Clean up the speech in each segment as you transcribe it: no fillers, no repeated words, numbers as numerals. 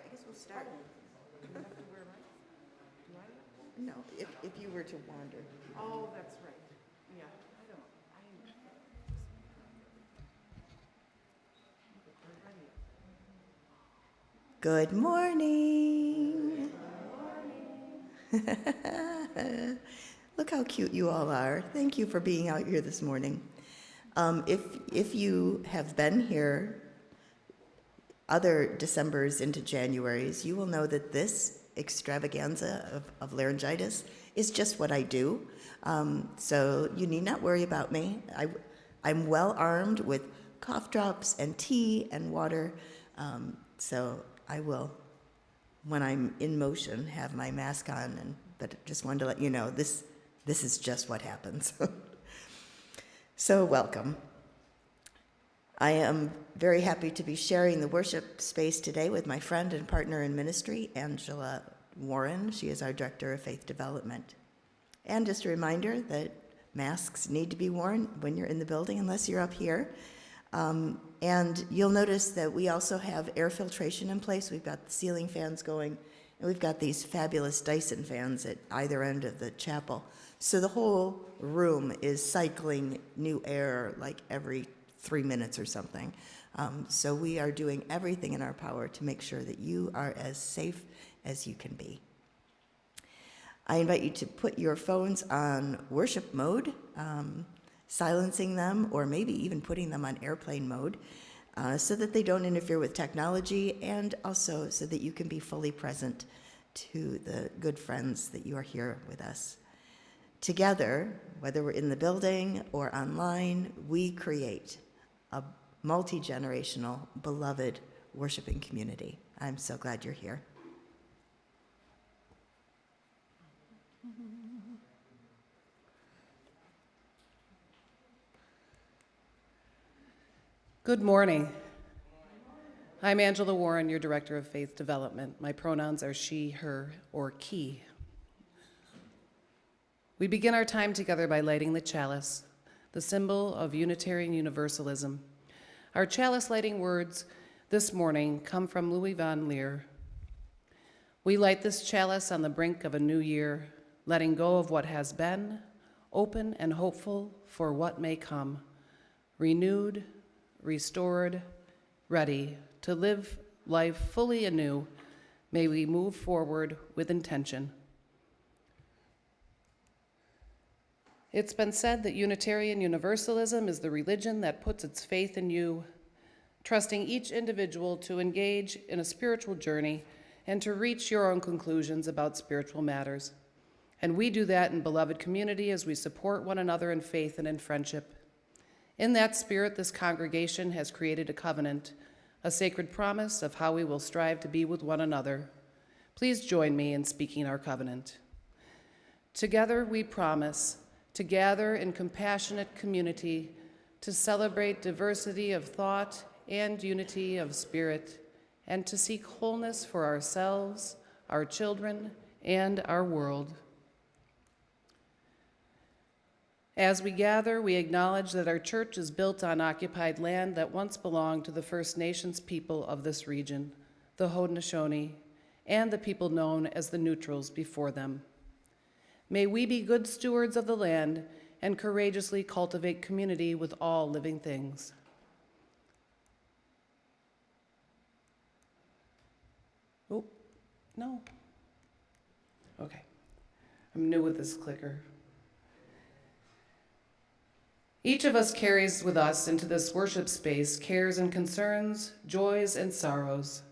I guess we'll start. Do you have to wear my, do I? No, if you were to wander. Oh, that's right. Yeah, I don't, I. Good morning. Look how cute you all are. Thank you for being out here this morning. If you have been here other Decembers into Januaries, you will know that this extravaganza of laryngitis is just what I do. So you need not worry about me. I'm well armed with cough drops and tea and water. So I will, when I'm in motion, have my mask on. But just wanted to let you know, this is just what happens. So welcome. I am very happy to be sharing the worship space today with my friend and partner in ministry, Angela Warren. She is our Director of Faith Development. And just a reminder that masks need to be worn when you're in the building unless you're up here. And you'll notice that we also have air filtration in place. We've got the ceiling fans going, and we've got these fabulous Dyson fans at either end of the chapel. So the whole room is cycling new air like every 3 minutes or something. So we are doing everything in our power to make sure that you are as safe as you can be. I invite you to put your phones on worship mode, silencing them, or maybe even putting them on airplane mode, so that they don't interfere with technology, and also so that you can be fully present to the good friends that you are here with us. Together, whether we're in the building or online, we create a multi-generational, beloved worshiping community. I'm so glad you're here. Good morning. I'm Angela Warren, your Director of Faith Development. My pronouns are she, her, or he. We begin our time together by lighting the chalice, the symbol of Unitarian Universalism. Our chalice lighting words this morning come from Louis von Leer. We light this chalice on the brink of a new year, letting go of what has been, open and hopeful for what may come, renewed, restored, ready to live life fully anew. May we move forward with intention. It's been said that Unitarian Universalism is the religion that puts its faith in you, trusting each individual to engage in a spiritual journey and to reach your own conclusions about spiritual matters. And we do that in beloved community as we support one another in faith and in friendship. In that spirit, this congregation has created a covenant, a sacred promise of how we will strive to be with one another. Please join me in speaking our covenant. Together we promise to gather in compassionate community, to celebrate diversity of thought and unity of spirit, and to seek wholeness for ourselves, our children, and our world. As we gather, we acknowledge that our church is built on occupied land that once belonged to the First Nations people of this region, the Haudenosaunee, and the people known as the Neutrals before them. May we be good stewards of the land and courageously cultivate community with all living things. Oh, no. Okay. I'm new with this clicker. Each of us carries with us into this worship space cares and concerns, joys and sorrows.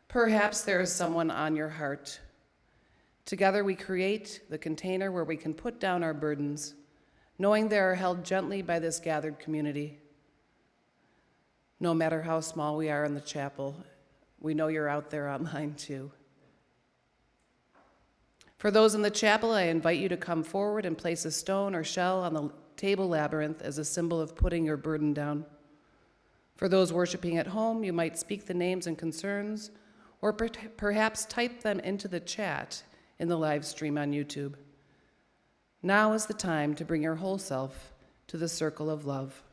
Perhaps there is someone on your heart. Together we create the container where we can put down our burdens, knowing they are held gently by this gathered community. No matter how small we are in the chapel, we know you're out there online too. For those in the chapel, I invite you to come forward and place a stone or shell on the table labyrinth as a symbol of putting your burden down. For those worshiping at home, you might speak the names and concerns, or perhaps type them into the chat in the live stream on YouTube. Now is the time to bring your whole self to the circle of love.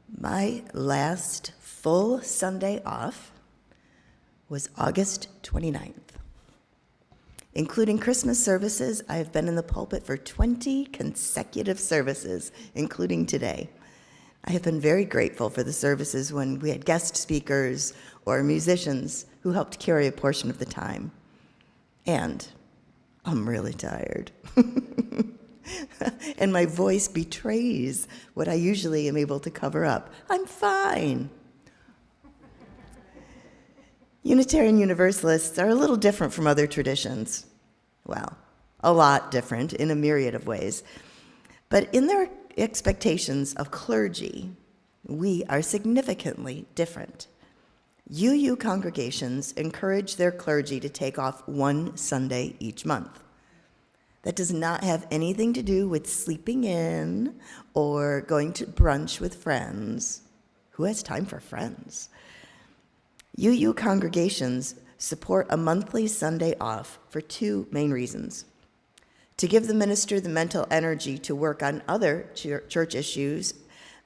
My last full Sunday off was August 29th. Including Christmas services, I have been in the pulpit for 20 consecutive services, including today. I have been very grateful for the services when we had guest speakers or musicians who helped carry a portion of the time. And I'm really tired. And my voice betrays what I usually am able to cover up. I'm fine. Unitarian Universalists are a little different from other traditions. Well, a lot different in a myriad of ways. But in their expectations of clergy, we are significantly different. UU congregations encourage their clergy to take off one Sunday each month. That does not have anything to do with sleeping in or going to brunch with friends. Who has time for friends? UU congregations support a monthly Sunday off for two main reasons: to give the minister the mental energy to work on other church issues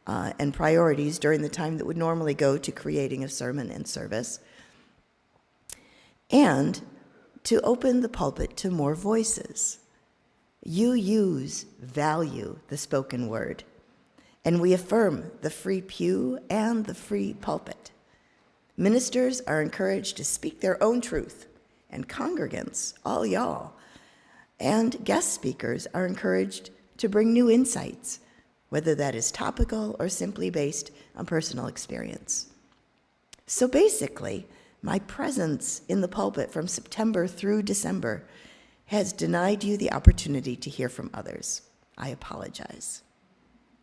and priorities during the time that would normally go to creating a sermon and service, and to open the pulpit to more voices. UUs value the spoken word, and we affirm the free pew and the free pulpit. Ministers are encouraged to speak their own truth, and congregants, all y'all, and guest speakers are encouraged to bring new insights, whether that is topical or simply based on personal experience. So basically, my presence in the pulpit from September through December has denied you the opportunity to hear from others. I apologize.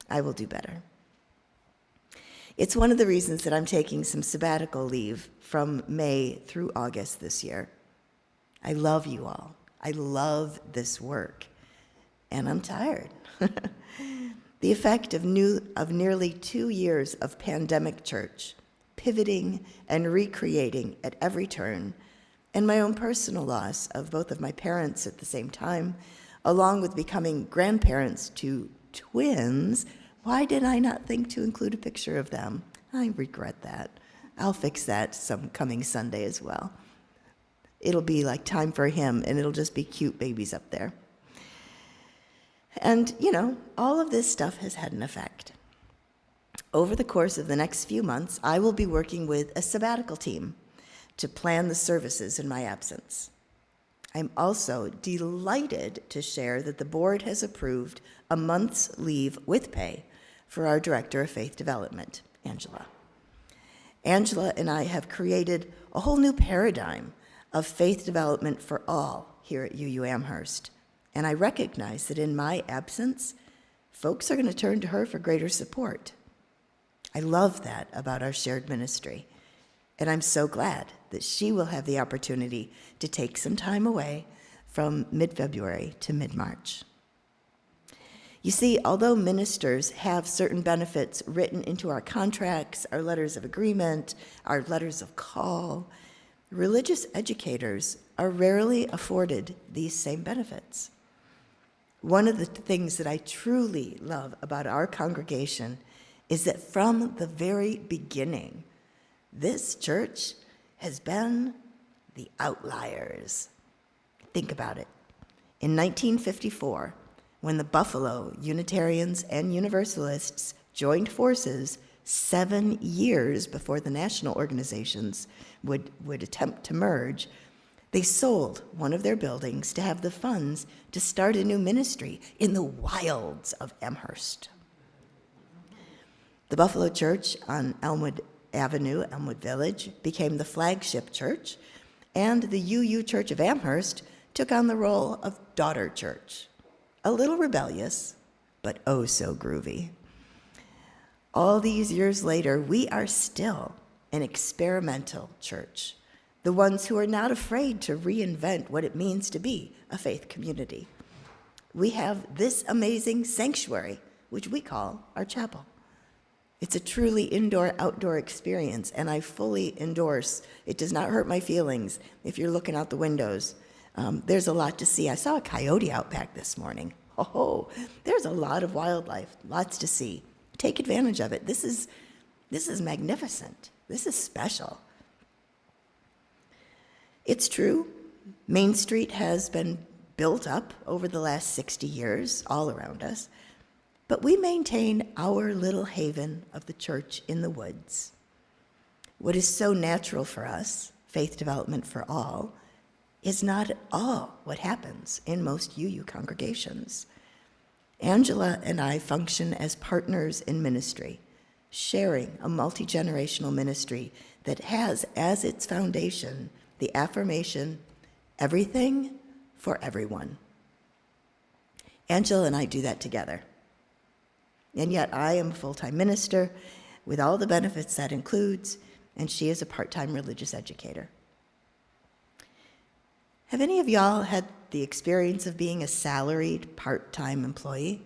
I will do better. It's one of the reasons that I'm taking some sabbatical leave from May through August this year. I love you all. I love this work, and I'm tired. The effect of nearly 2 years of pandemic church, pivoting and recreating at every turn, and my own personal loss of both of my parents at the same time, along with becoming grandparents to twins. Why did I not think to include a picture of them? I regret that. I'll fix that some coming Sunday as well. It'll be like time for him, and it'll just be cute babies up there. And, all of this stuff has had an effect. Over the course of the next few months, I will be working with a sabbatical team to plan the services in my absence. I'm also delighted to share that the board has approved a month's leave with pay for our Director of Faith Development, Angela. Angela and I have created a whole new paradigm of faith development for all here at UUAmherst, and I recognize that in my absence, folks are going to turn to her for greater support. I love that about our shared ministry, and I'm so glad that she will have the opportunity to take some time away from mid-February to mid-March. You see, although ministers have certain benefits written into our contracts, our letters of agreement, our letters of call, religious educators are rarely afforded these same benefits. One of the things that I truly love about our congregation is that from the very beginning, this church has been the outliers. Think about it. In 1954, when the Buffalo Unitarians and Universalists joined forces 7 years before the national organizations would attempt to merge, they sold one of their buildings to have the funds to start a new ministry in the wilds of Amherst. The Buffalo Church on Elmwood Avenue, Elmwood Village, became the flagship church, and the UU Church of Amherst took on the role of daughter church. A little rebellious, but oh so groovy. All these years later, we are still an experimental church, the ones who are not afraid to reinvent what it means to be a faith community. We have this amazing sanctuary, which we call our chapel. It's a truly indoor-outdoor experience, and I fully endorse. It does not hurt my feelings if you're looking out the windows. There's a lot to see. I saw a coyote out back this morning. Oh, there's a lot of wildlife, lots to see. Take advantage of it. This is This is magnificent. This is special. It's true, Main Street has been built up over the last 60 years all around us, but we maintain our little haven of the church in the woods. What is so natural for us, faith development for all, is not at all what happens in most UU congregations. Angela and I function as partners in ministry, sharing a multi-generational ministry that has as its foundation the affirmation, everything for everyone. Angela and I do that together. And yet I am a full-time minister with all the benefits that includes, and she is a part-time religious educator. Have any of y'all had the experience of being a salaried part-time employee?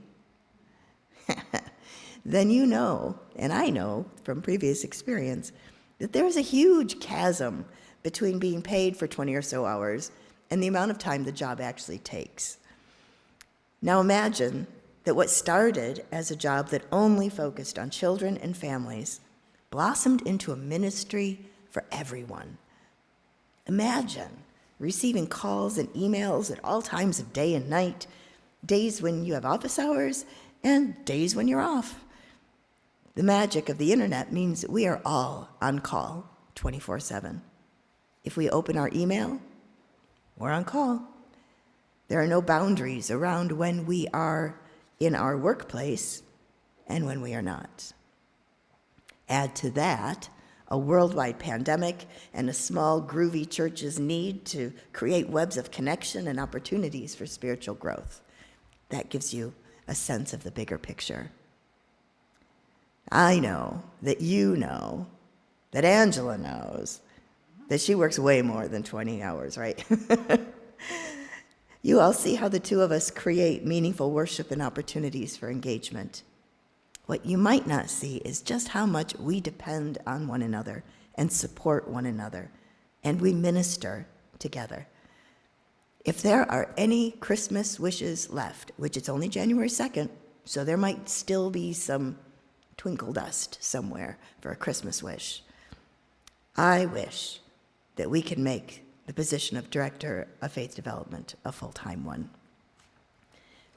Then you know, and I know from previous experience, that there is a huge chasm between being paid for 20 or so hours and the amount of time the job actually takes. Now imagine that what started as a job that only focused on children and families blossomed into a ministry for everyone. Imagine receiving calls and emails at all times of day and night, days when you have office hours and days when you're off. The magic of the internet means that we are all on call 24/7. If we open our email, we're on call. There are no boundaries around when we are in our workplace and when we are not. Add to that a worldwide pandemic and a small, groovy church's need to create webs of connection and opportunities for spiritual growth. That gives you a sense of the bigger picture. I know that you know, that Angela knows, that she works way more than 20 hours, right? You all see how the two of us create meaningful worship and opportunities for engagement. What you might not see is just how much we depend on one another and support one another, and we minister together. If there are any Christmas wishes left, which it's only January 2nd, so there might still be some twinkle dust somewhere for a Christmas wish, I wish that we can make the position of Director of Faith Development a full-time one,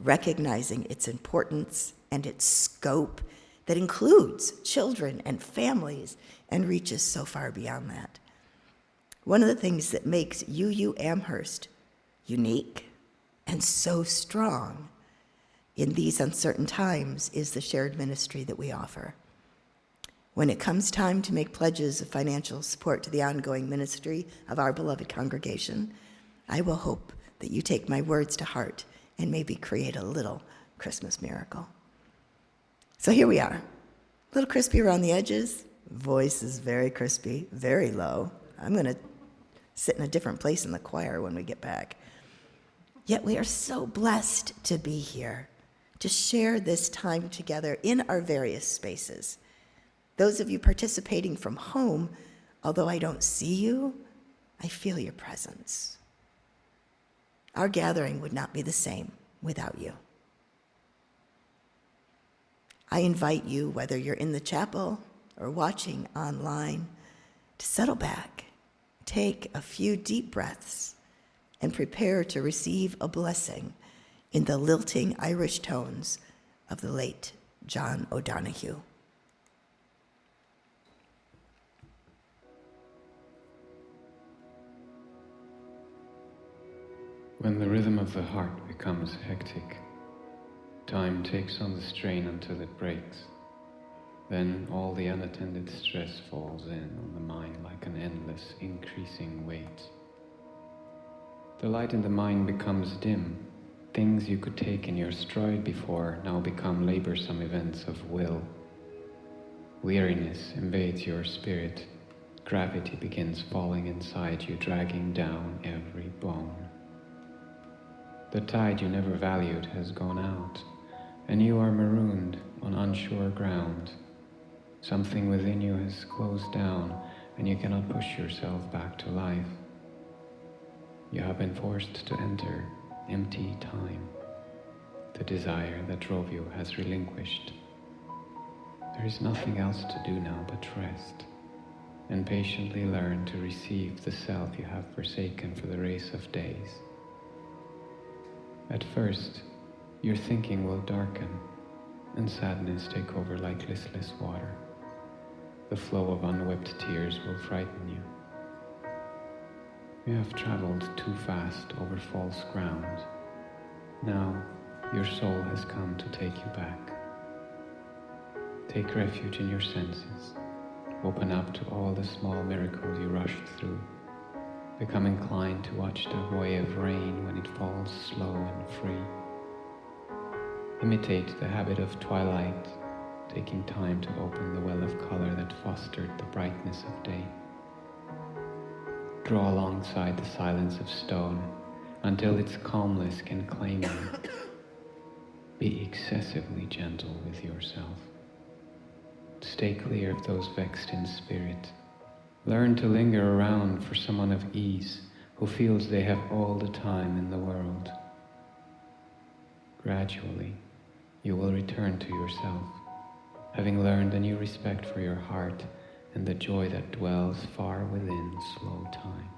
recognizing its importance and its scope that includes children and families and reaches so far beyond that. One of the things that makes UUAmherst unique and so strong in these uncertain times is the shared ministry that we offer. When it comes time to make pledges of financial support to the ongoing ministry of our beloved congregation, I will hope that you take my words to heart and maybe create a little Christmas miracle. So here we are, a little crispy around the edges. Voice is very crispy, very low. I'm going to sit in a different place in the choir when we get back. Yet we are so blessed to be here, to share this time together in our various spaces. Those of you participating from home, although I don't see you, I feel your presence. Our gathering would not be the same without you. I invite you, whether you're in the chapel or watching online, to settle back, take a few deep breaths, and prepare to receive a blessing in the lilting Irish tones of the late John O'Donohue. When the rhythm of the heart becomes hectic, time takes on the strain until it breaks. Then all the unattended stress falls in on the mind like an endless, increasing weight. The light in the mind becomes dim. Things you could take in your stride before now become laborsome events of will. Weariness invades your spirit. Gravity begins falling inside you, dragging down every bone. The tide you never valued has gone out, and you are marooned on unsure ground. Something within you has closed down, and you cannot push yourself back to life. You have been forced to enter empty time. The desire that drove you has relinquished. There is nothing else to do now but rest, and patiently learn to receive the self you have forsaken for the race of days. At first, your thinking will darken, and sadness take over like listless water. The flow of unwept tears will frighten you. You have traveled too fast over false ground. Now, your soul has come to take you back. Take refuge in your senses. Open up to all the small miracles you rushed through. Become inclined to watch the wave of rain when it falls slow and free. Imitate the habit of twilight, taking time to open the well of color that fostered the brightness of day. Draw alongside the silence of stone until its calmness can claim you. Be excessively gentle with yourself. Stay clear of those vexed in spirit. Learn to linger around for someone of ease who feels they have all the time in the world. Gradually, you will return to yourself, having learned a new respect for your heart and the joy that dwells far within slow time.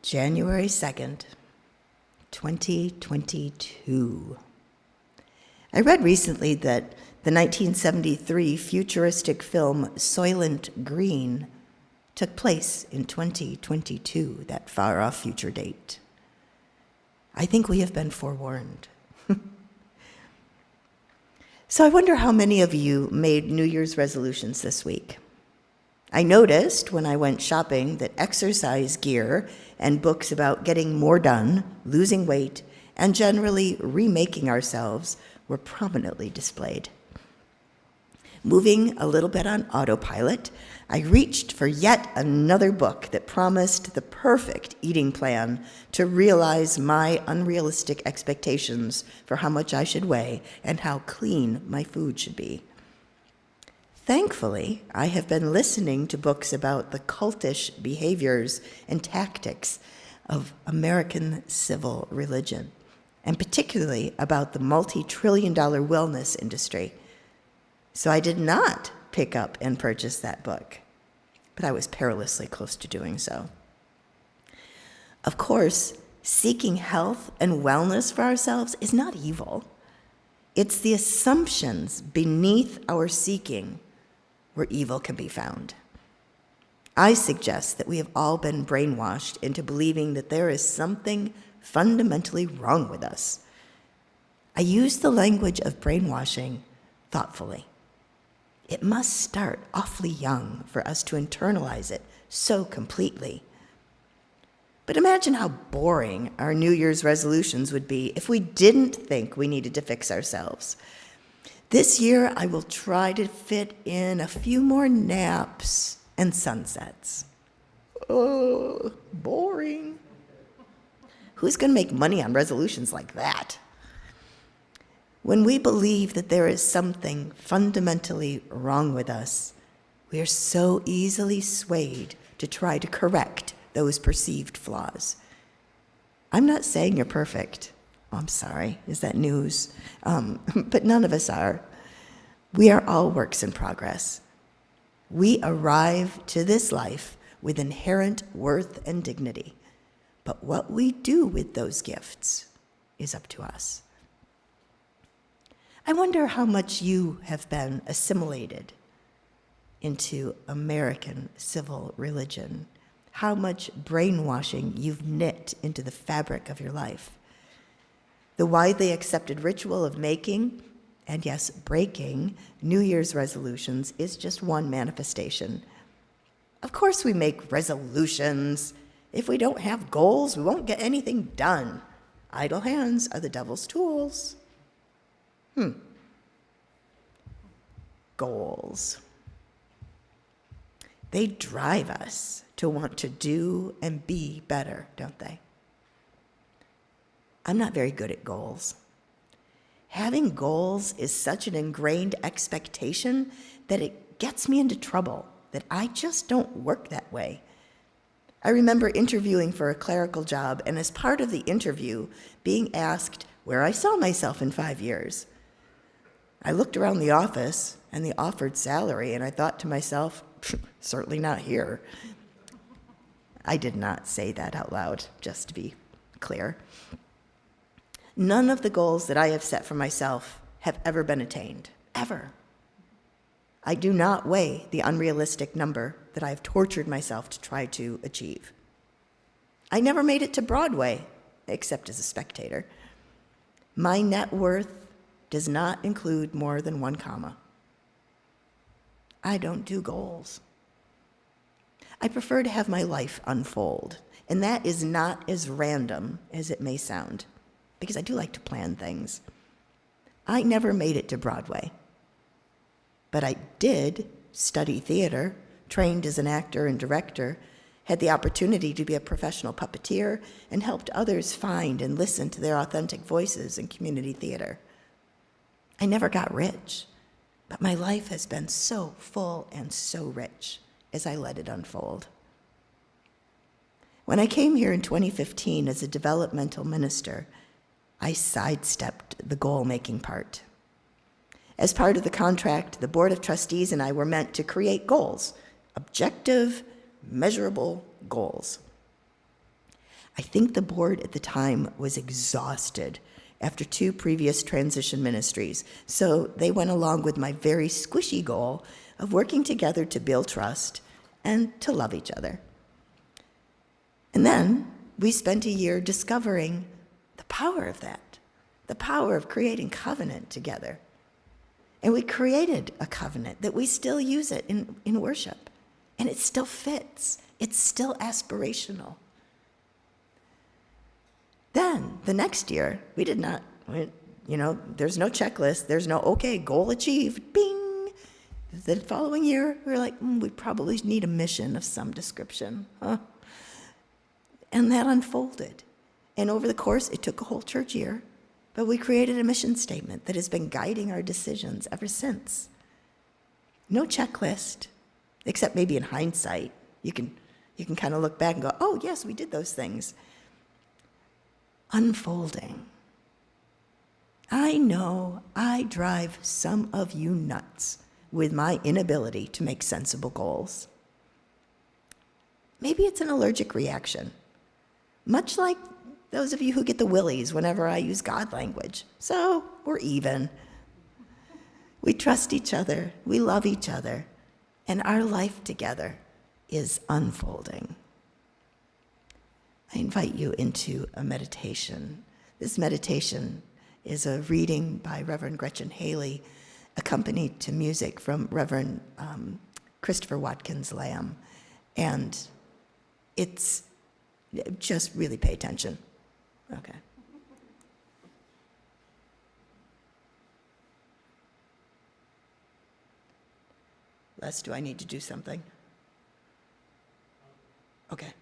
January 2nd, 2022. I read recently that the 1973 futuristic film Soylent Green took place in 2022, that far-off future date. I think we have been forewarned. So I wonder how many of you made New Year's resolutions this week. I noticed when I went shopping that exercise gear and books about getting more done, losing weight, and generally remaking ourselves were prominently displayed. Moving a little bit on autopilot, I reached for yet another book that promised the perfect eating plan to realize my unrealistic expectations for how much I should weigh and how clean my food should be. Thankfully, I have been listening to books about the cultish behaviors and tactics of American civil religion, and particularly about the multi-trillion-dollar wellness industry. So I did not pick up and purchase that book, but I was perilously close to doing so. Of course, seeking health and wellness for ourselves is not evil. It's the assumptions beneath our seeking where evil can be found. I suggest that we have all been brainwashed into believing that there is something fundamentally wrong with us. I use the language of brainwashing thoughtfully. It must start awfully young for us to internalize it so completely. But imagine how boring our New Year's resolutions would be if we didn't think we needed to fix ourselves. This year, I will try to fit in a few more naps and sunsets. Oh, boring. Who's going to make money on resolutions like that? When we believe that there is something fundamentally wrong with us, we are so easily swayed to try to correct those perceived flaws. I'm not saying you're perfect. Oh, I'm sorry, is that news? But none of us are. We are all works in progress. We arrive to this life with inherent worth and dignity, but what we do with those gifts is up to us. I wonder how much you have been assimilated into American civil religion, how much brainwashing you've knit into the fabric of your life. The widely accepted ritual of making, and yes, breaking, New Year's resolutions is just one manifestation. Of course we make resolutions. If we don't have goals, we won't get anything done. Idle hands are the devil's tools. Goals. They drive us to want to do and be better, don't they? I'm not very good at goals. Having goals is such an ingrained expectation that it gets me into trouble, that I just don't work that way. I remember interviewing for a clerical job, and as part of the interview, being asked where I saw myself in 5 years. I looked around the office and the offered salary, and I thought to myself, certainly not here. I did not say that out loud, just to be clear. None of the goals that I have set for myself have ever been attained, ever. I do not weigh the unrealistic number that I have tortured myself to try to achieve. I never made it to Broadway, except as a spectator. My net worth does not include more than 1 comma. I don't do goals. I prefer to have my life unfold, and that is not as random as it may sound, because I do like to plan things. I never made it to Broadway, but I did study theater, trained as an actor and director, had the opportunity to be a professional puppeteer, and helped others find and listen to their authentic voices in community theater. I never got rich, but my life has been so full and so rich as I let it unfold. When I came here in 2015 as a developmental minister, I sidestepped the goal-making part. As part of the contract, the Board of Trustees and I were meant to create goals, objective, measurable goals. I think the board at the time was exhausted after 2 previous transition ministries, so they went along with my very squishy goal of working together to build trust and to love each other. And then we spent a year discovering the power of that, the power of creating covenant together. And we created a covenant that we still use it in worship, and it still fits. It's still aspirational. Then, the next year, we did not, there's no checklist, there's no, okay, goal achieved, bing. The following year, we were like, we probably need a mission of some description, huh? And that unfolded. And over the course, it took a whole church year, but we created a mission statement that has been guiding our decisions ever since. No checklist, except maybe in hindsight. You can kind of look back and go, oh, yes, we did those things. Unfolding. I know I drive some of you nuts with my inability to make sensible goals. Maybe it's an allergic reaction, much like those of you who get the willies whenever I use God language. So we're even. We trust each other, we love each other, and our life together is unfolding. I invite you into a meditation. This meditation is a reading by Reverend Gretchen Haley, accompanied to music from Reverend Christopher Watkins Lamb. And it's just really pay attention. Okay. Les, do I need to do something? Okay.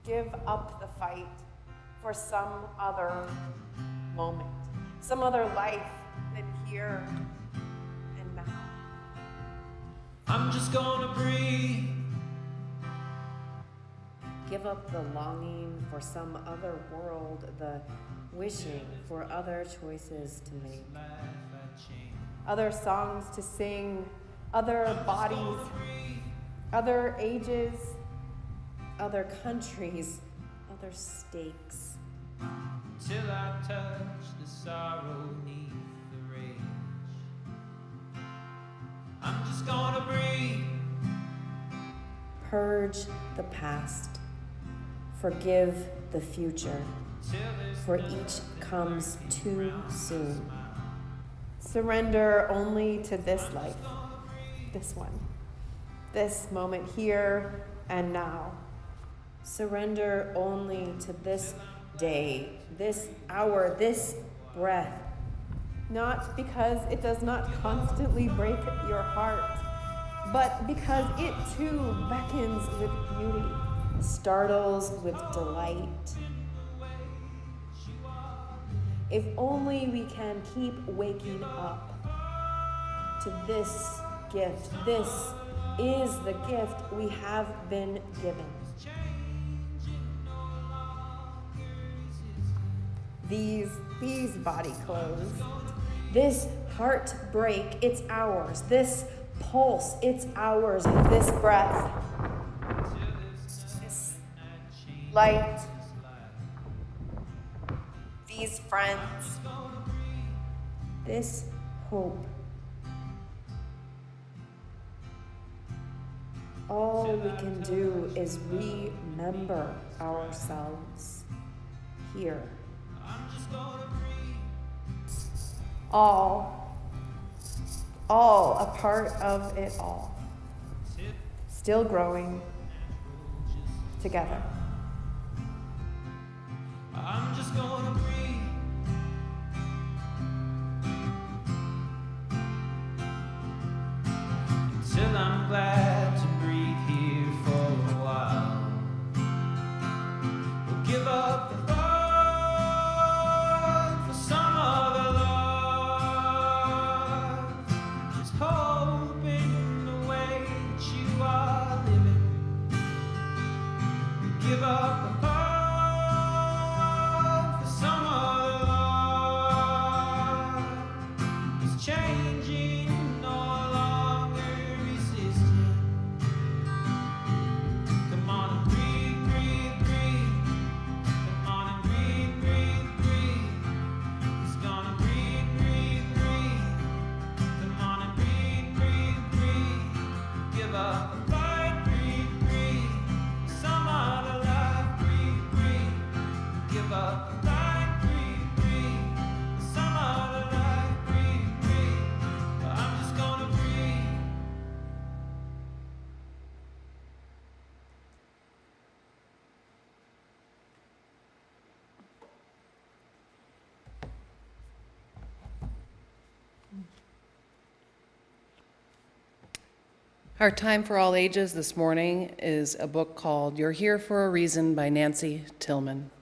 Give up the fight for some other moment, some other life than here and now. I'm just gonna breathe. Give up the longing for some other world, the wishing for other choices to make. Other songs to sing, other bodies, other ages, Other countries, other stakes. Till I touch the sorrow neath the rage. I'm just gonna breathe. Purge the past. Forgive the future. For each comes too soon. surrender only to this life, this one, this moment here and now. Surrender only to this day, this hour, this breath. Not because it does not constantly break your heart, but because it too beckons with beauty, startles with delight. If only we can keep waking up to this gift. This is the gift we have been given. These body clothes, this heartbreak, it's ours. This pulse, it's ours. This breath, this light, these friends, this hope. All we can do is remember ourselves here. All a part of it all. Still growing together. I'm just gonna breathe. Until I'm glad to breathe here for a while. We'll give up the thought for some other love. Just hoping the way that you are living. We'll give up the thought for some other love. It's changing, no longer resisting. Come on and breathe, breathe, breathe. Come on and breathe, breathe, breathe. It's gonna breathe, breathe, breathe. Come on and breathe, breathe, breathe. Give up the fight, breathe, breathe. Some other life, breathe, breathe. Give up the fight, breathe, breathe. Some other life, breathe, breathe. I'm just gonna breathe. Our time for all ages this morning is a book called You're Here for a Reason by Nancy Tillman.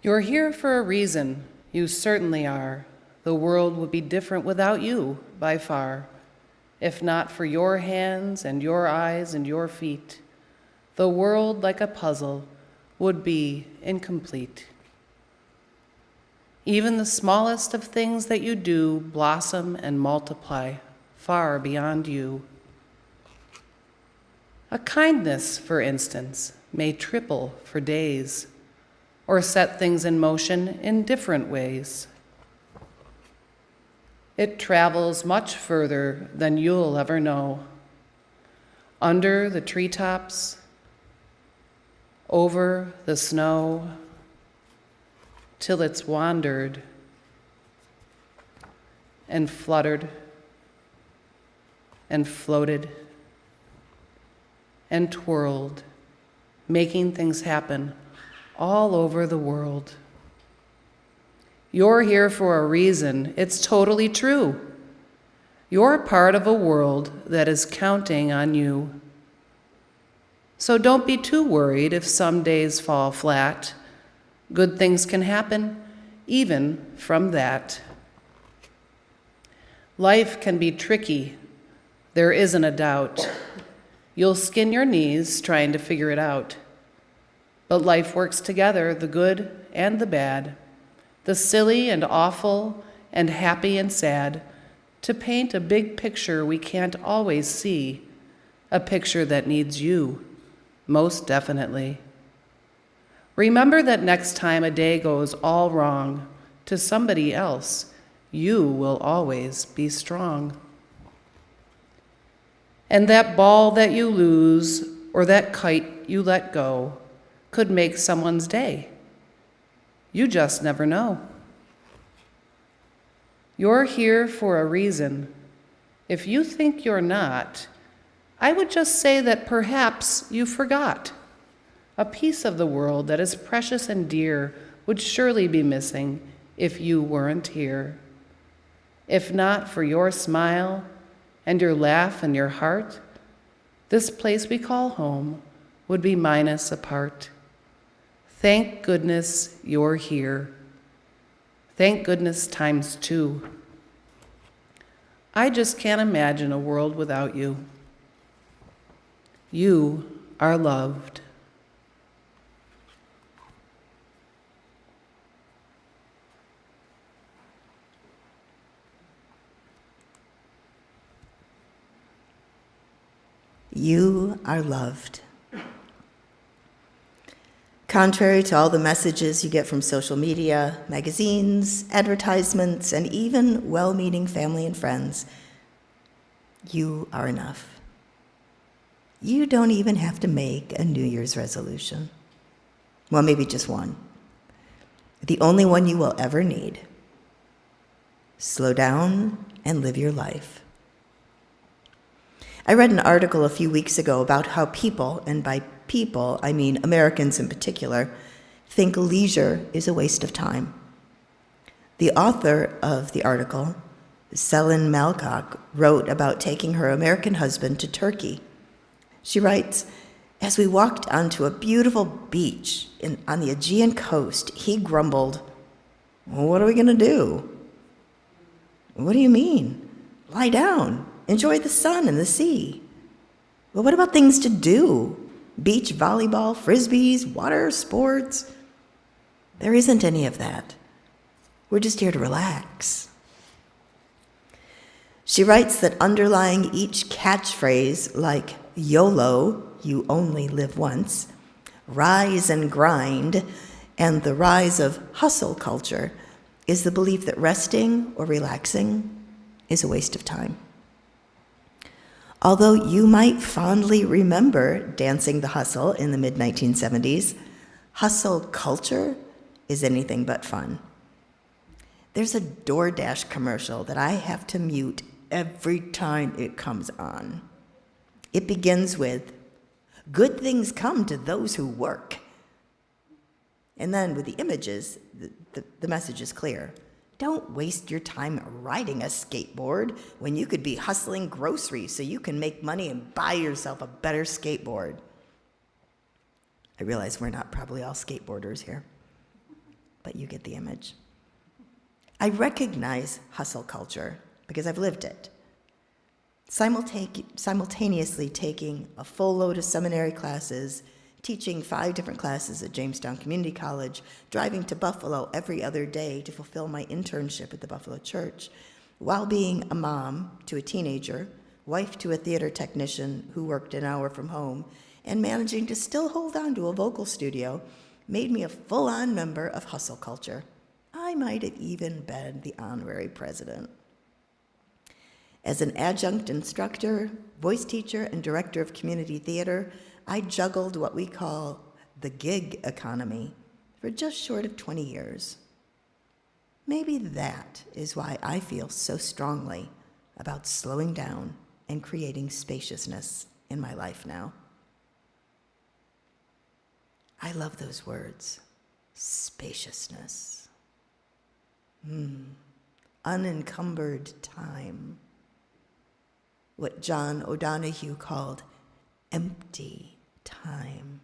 You're here for a reason, you certainly are. The world would be different without you, by far. If not for your hands and your eyes and your feet, the world, like a puzzle, would be incomplete. Even the smallest of things that you do blossom and multiply far beyond you. A kindness, for instance, may triple for days, or set things in motion in different ways. It travels much further than you'll ever know. Under the treetops, over the snow, till it's wandered and fluttered and floated and twirled, making things happen all over the world. You're here for a reason. It's totally true. You're part of a world that is counting on you. So don't be too worried if some days fall flat. Good things can happen even from that. Life can be tricky. There isn't a doubt. You'll skin your knees trying to figure it out. But life works together, the good and the bad, the silly and awful and happy and sad, to paint a big picture we can't always see, a picture that needs you, most definitely. Remember that next time a day goes all wrong to somebody else, you will always be strong. And that ball that you lose or that kite you let go could make someone's day. You just never know. You're here for a reason. If you think you're not, I would just say that perhaps you forgot. A piece of the world that is precious and dear would surely be missing if you weren't here. If not for your smile and your laugh and your heart, this place we call home would be minus a part. Thank goodness you're here. Thank goodness times 2. I just can't imagine a world without you. You are loved. You are loved. Contrary to all the messages you get from social media, magazines, advertisements, and even well-meaning family and friends, you are enough. You don't even have to make a New Year's resolution. Well, maybe just one. The only one you will ever need. Slow down and live your life. I read an article a few weeks ago about how people, and by people I mean Americans in particular, think leisure is a waste of time. The author of the article, Selin Malcock, wrote about taking her American husband to Turkey. She writes, "As we walked onto a beautiful beach on the Aegean coast, he grumbled, 'Well, what are we going to do?' 'What do you mean? Lie down. Enjoy the sun and the sea.' 'Well, what about things to do? Beach volleyball, frisbees, water sports?' 'There isn't any of that. We're just here to relax.'" She writes that underlying each catchphrase like YOLO, you only live once, rise and grind, and the rise of hustle culture is the belief that resting or relaxing is a waste of time. Although you might fondly remember dancing the hustle in the mid-1970s, hustle culture is anything but fun. There's a DoorDash commercial that I have to mute every time it comes on. It begins with, "Good things come to those who work." And then with the images, the message is clear. Don't waste your time riding a skateboard when you could be hustling groceries so you can make money and buy yourself a better skateboard. I realize we're not probably all skateboarders here, but you get the image. I recognize hustle culture because I've lived it. Simultaneously taking a full load of seminary classes, teaching 5 different classes at Jamestown Community College, driving to Buffalo every other day to fulfill my internship at the Buffalo Church, while being a mom to a teenager, wife to a theater technician who worked an hour from home, and managing to still hold on to a vocal studio, made me a full-on member of hustle culture. I might have even been the honorary president. As an adjunct instructor, voice teacher, and director of community theater, I juggled what we call the gig economy for just short of 20 years. Maybe that is why I feel so strongly about slowing down and creating spaciousness in my life now. I love those words, spaciousness. Unencumbered time. What John O'Donohue called empty time.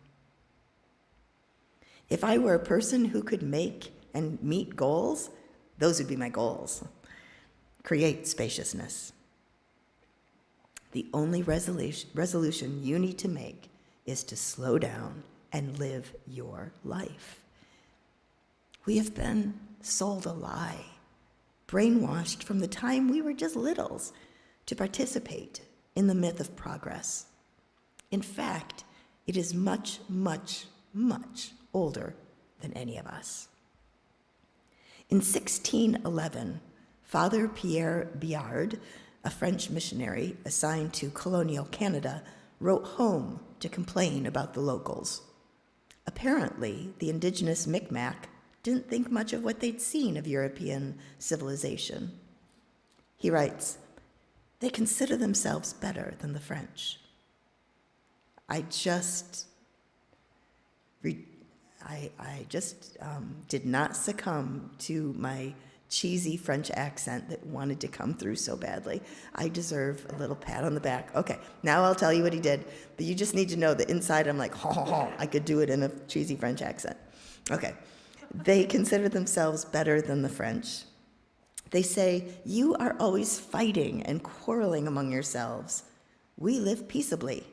If I were a person who could make and meet goals, those would be my goals. Create spaciousness. The only resolution you need to make is to slow down and live your life. We have been sold a lie, brainwashed from the time we were just littles to participate in the myth of progress. In fact, it is much, much, much older than any of us. In 1611, Father Pierre Biard, a French missionary assigned to colonial Canada, wrote home to complain about the locals. Apparently, the indigenous Micmac didn't think much of what they'd seen of European civilization. He writes, "They consider themselves better than the French." I just did not succumb to my cheesy French accent that wanted to come through so badly. I deserve a little pat on the back. Okay, now I'll tell you what he did, but you just need to know that inside I'm like, ho, ho, ho. I could do it in a cheesy French accent. Okay, they consider themselves better than the French. They say, you are always fighting and quarreling among yourselves. We live peaceably.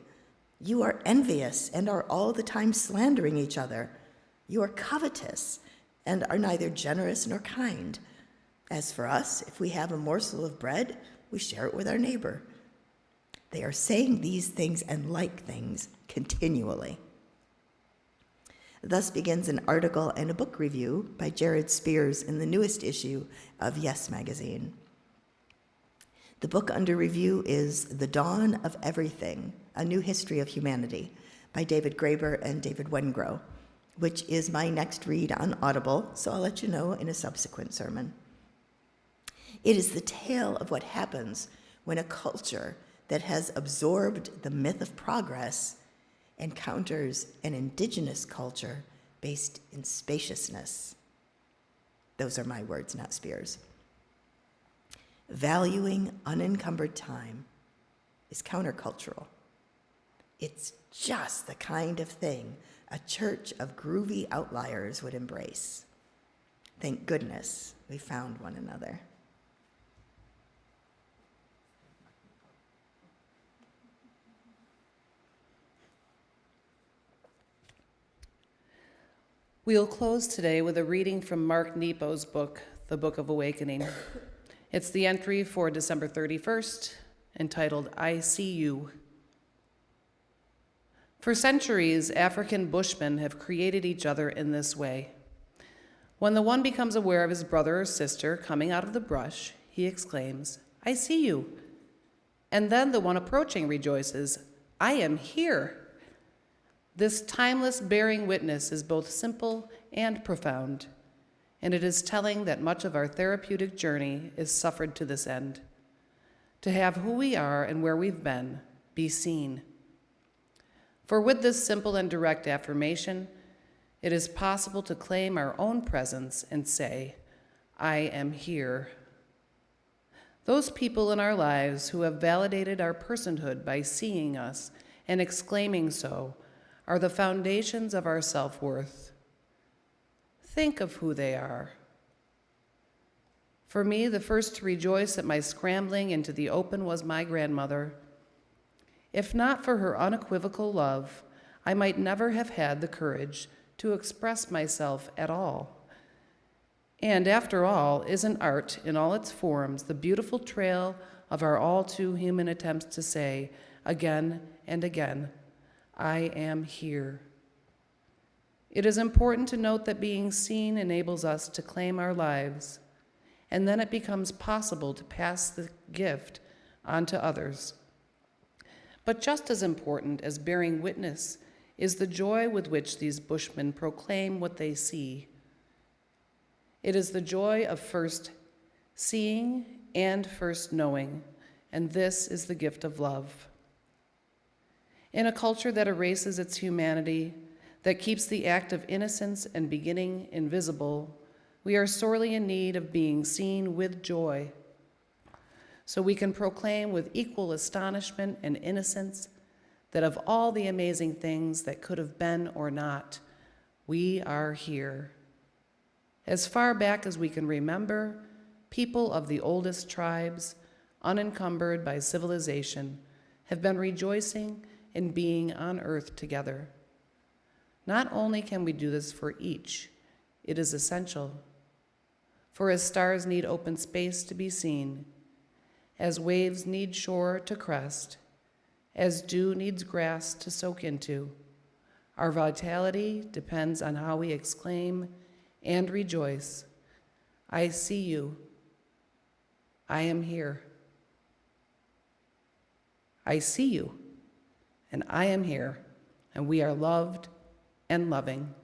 You are envious and are all the time slandering each other. You are covetous and are neither generous nor kind. As for us, if we have a morsel of bread, we share it with our neighbor. They are saying these things and like things continually. Thus begins an article and a book review by Jared Spears in the newest issue of Yes magazine. The book under review is The Dawn of Everything, A New History of Humanity by David Graeber and David Wengrow, which is my next read on Audible, so I'll let you know in a subsequent sermon. It is the tale of what happens when a culture that has absorbed the myth of progress encounters an indigenous culture based in spaciousness. Those are my words, not Spears. Valuing unencumbered time is countercultural. It's just the kind of thing a church of groovy outliers would embrace. Thank goodness we found one another. We'll close today with a reading from Mark Nepo's book, The Book of Awakening. It's the entry for December 31st, entitled, I See You. For centuries, African Bushmen have created each other in this way. When the one becomes aware of his brother or sister coming out of the brush, he exclaims, I see you. And then the one approaching rejoices, I am here. This timeless bearing witness is both simple and profound, and it is telling that much of our therapeutic journey is suffered to this end, to have who we are and where we've been be seen. For with this simple and direct affirmation, it is possible to claim our own presence and say, I am here. Those people in our lives who have validated our personhood by seeing us and exclaiming so are the foundations of our self-worth. Think of who they are. For me, the first to rejoice at my scrambling into the open was my grandmother. If not for her unequivocal love, I might never have had the courage to express myself at all. And after all, isn't art in all its forms the beautiful trail of our all too human attempts to say, again and again, I am here. It is important to note that being seen enables us to claim our lives, and then it becomes possible to pass the gift on to others. But just as important as bearing witness is the joy with which these Bushmen proclaim what they see. It is the joy of first seeing and first knowing, and this is the gift of love. In a culture that erases its humanity, that keeps the act of innocence and beginning invisible, we are sorely in need of being seen with joy, so we can proclaim with equal astonishment and innocence that of all the amazing things that could have been or not, we are here. As far back as we can remember, people of the oldest tribes, unencumbered by civilization, have been rejoicing in being on earth together. Not only can we do this for each, it is essential. For as stars need open space to be seen, as waves need shore to crest, as dew needs grass to soak into, our vitality depends on how we exclaim and rejoice, I see you, I am here. I see you, and I am here, and we are loved and loving.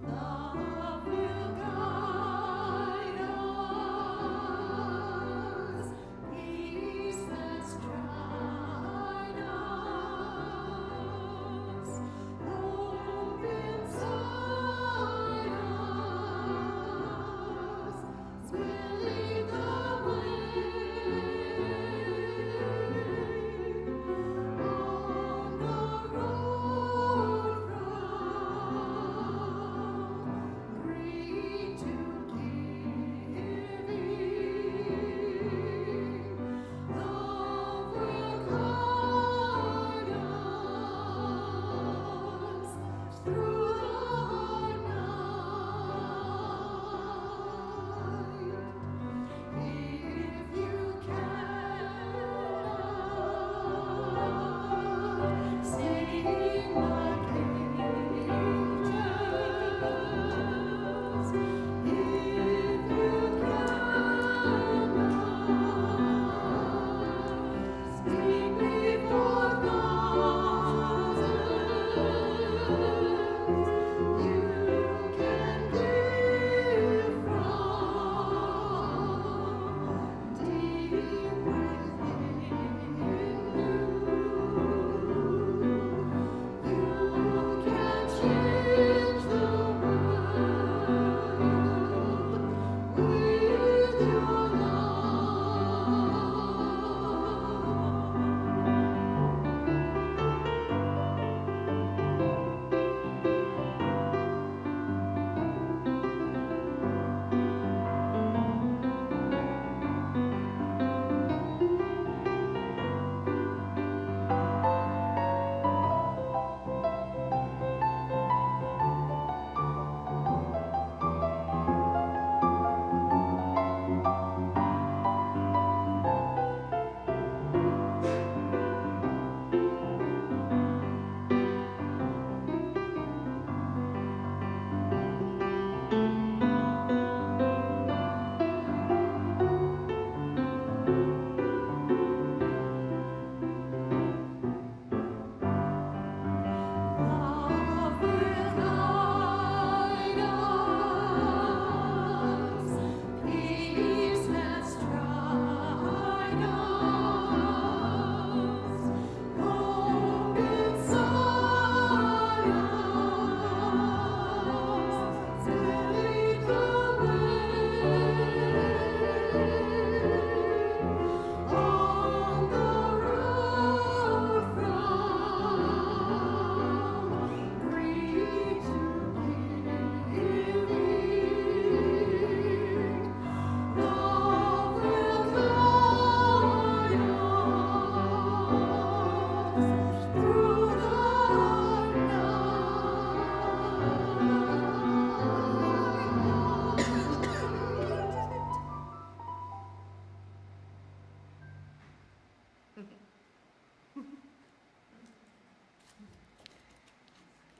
Love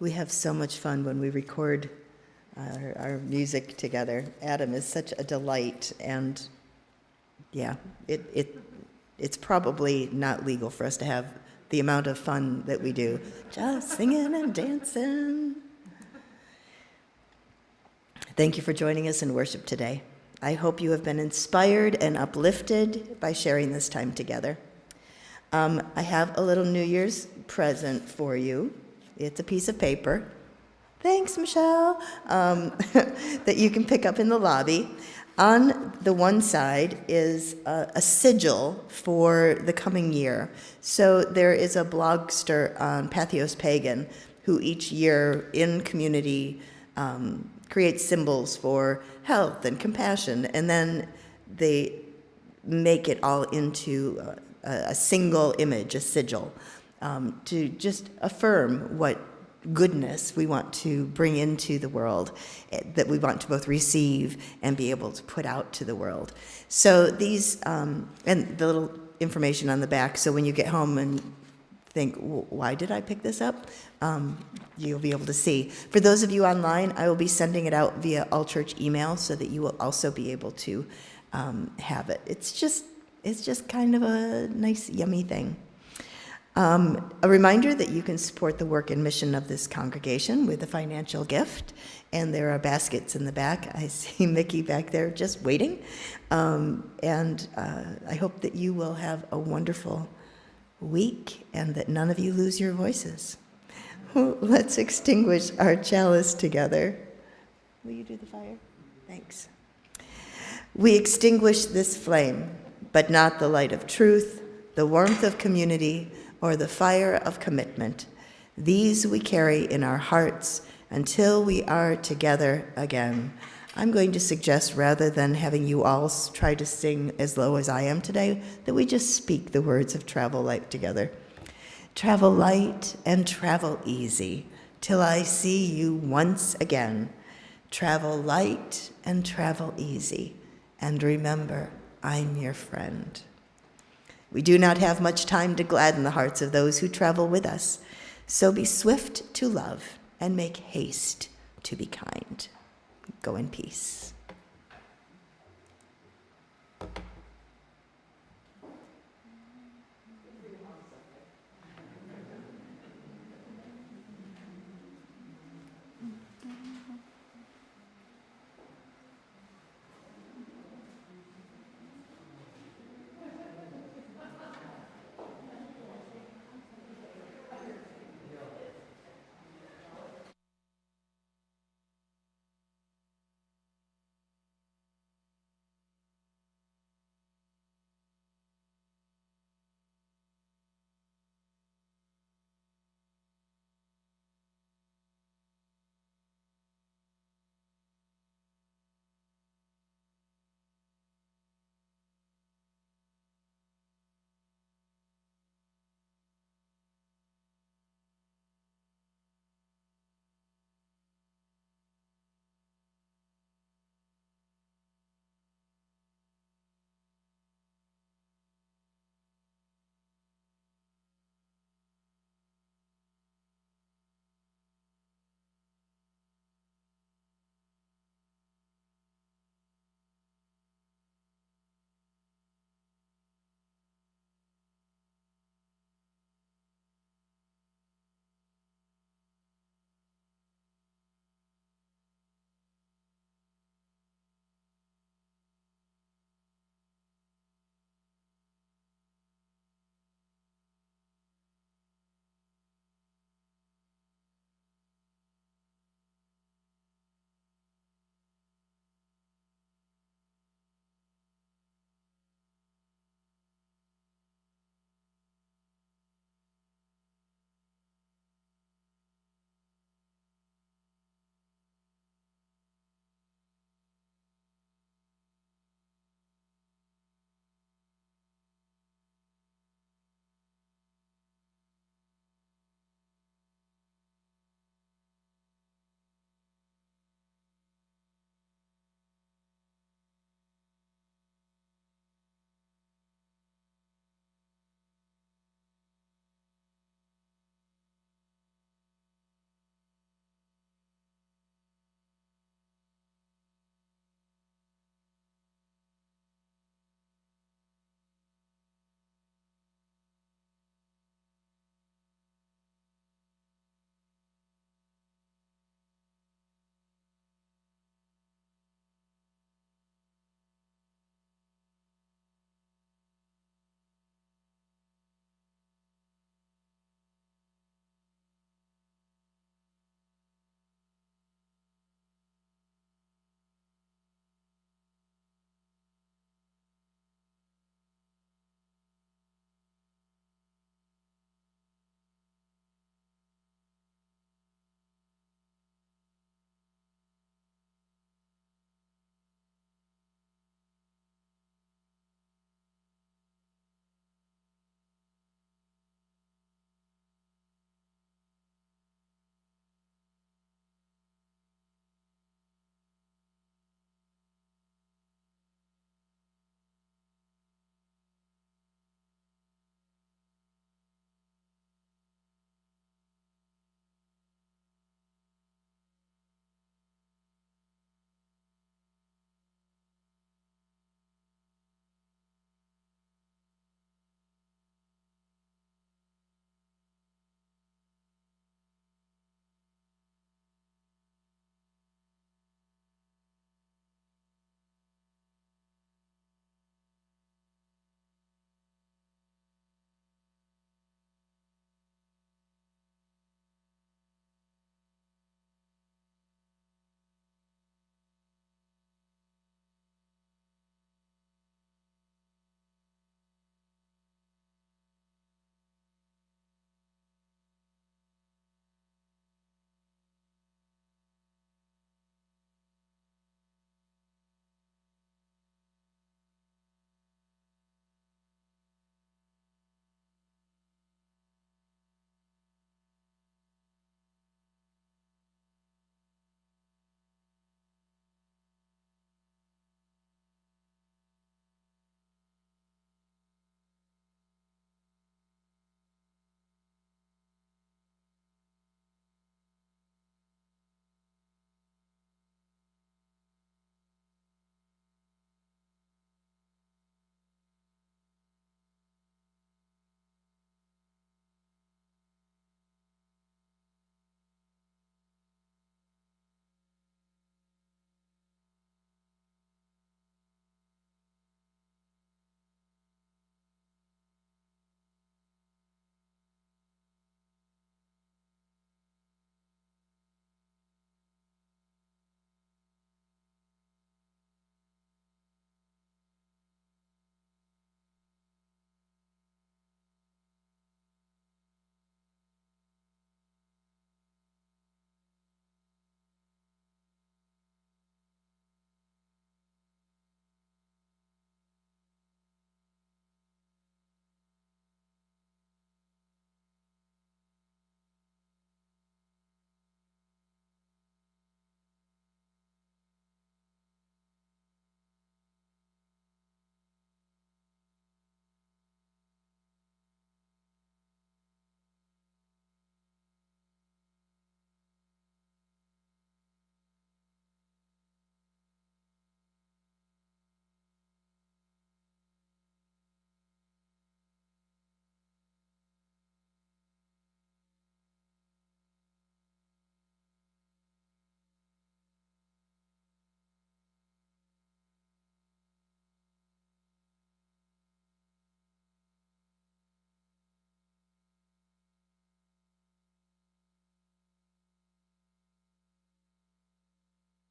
We have so much fun when we record our music together. Adam is such a delight, and yeah, it's probably not legal for us to have the amount of fun that we do, just singing and dancing. Thank you for joining us in worship today. I hope you have been inspired and uplifted by sharing this time together. I have a little New Year's present for you. It's a piece of paper. Thanks, Michelle. That you can pick up in the lobby. On the one side is a sigil for the coming year. So there is a blogster on Patheos Pagan who each year in community creates symbols for health and compassion, and then they make it all into a single image, a sigil, to just affirm what goodness we want to bring into the world, that we want to both receive and be able to put out to the world. So these, and the little information on the back, so when you get home and think, why did I pick this up? You'll be able to see. For those of you online, I will be sending it out via all church email so that you will also be able to have it. It's just kind of a nice, yummy thing. A reminder that you can support the work and mission of this congregation with a financial gift, and there are baskets in the back. I see Mickey back there just waiting, and I hope that you will have a wonderful week and that none of you lose your voices. Let's extinguish our chalice together. Will you do the fire? Thanks. We extinguish this flame, but not the light of truth, the warmth of community, or the fire of commitment. These we carry in our hearts until we are together again. I'm going to suggest, rather than having you all try to sing as low as I am today, that we just speak the words of Travel Light together. Travel light and travel easy till I see you once again. Travel light and travel easy, and remember, I'm your friend. We do not have much time to gladden the hearts of those who travel with us, so be swift to love and make haste to be kind. Go in peace.